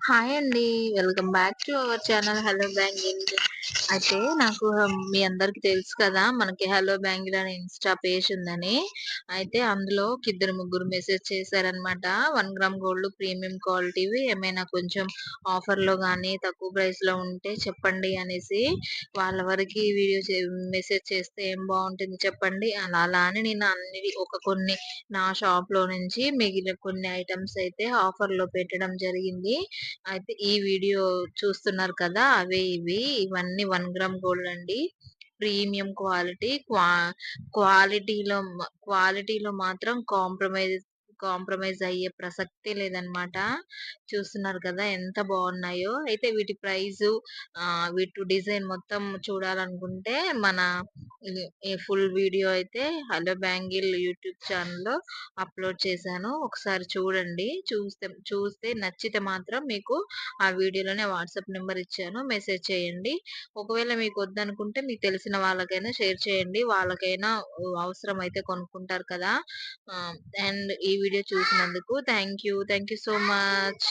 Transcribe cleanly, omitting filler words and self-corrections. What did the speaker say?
Hi అండి. Welcome back to our channel hello bangle. అయితే నాకు మీ అందరికి తెలుసు కదా! మనకి హలో బ్యాంగిల్ అనే ఇన్‌స్టా పేజ్ ఉందని. అయితే అందులో ఒక ఇద్దరు, ముగ్గురు మెసేజ్ చేశారనమాట. 1 గ్రామ్ గోల్డ్ ప్రీమియం క్వాలిటీవి ఏమైనా కొంచెం ఆఫర్‌లో గాని, తక్కువ ప్రైస్‌లో ఉంటే చెప్పండి అనేసి వాళ్ళ వరకి వీడియో మెసేజ్ చేస్తే ఏం బావుంటుంది చెప్పండి. అలా అలా అని నేను అన్ని కొన్ని నా షాప్‌లో నుంచి మిగిలిన కొన్ని ఐటెమ్స్ అయితే ఆఫర్‌లో పెట్టడం జరిగింది. అయితే ఈ వీడియో చూస్తున్నారు కదా! అవే ఇవి. ఇవన్నీ 1 గ్రామ్ గోల్డ్ అండి. Premium quality. క్వాలిటీలో మాత్రం కాంప్రమైజ్ అయ్యే ప్రసక్తే లేదనమాట. చూస్తున్నారు కదా! ఎంత బావున్నాయో. అయితే వీటి ప్రైజు వీటి డిజైన్ మొత్తం చూడాలనుకుంటే మన ఈ ఫుల్ వీడియో అయితే హలో బ్యాంగిల్ యూట్యూబ్ ఛానెల్‌లో అప్‌లోడ్ చేశాను. ఒకసారి చూడండి. చూస్తే నచ్చితే మాత్రం మీకు ఆ వీడియోలోనే వాట్సాప్ నంబర్ ఇచ్చాను. మెసేజ్ చేయండి. ఒకవేళ మీకొద్దనుకుంటే మీకు తెలిసిన వాళ్ళకైనా షేర్ చేయండి. వాళ్ళకైనా అవసరమైతే కొనుక్కుంటారు కదా! అండ్ ఈ వీడియో చూసినందుకు thank you. Thank you so much.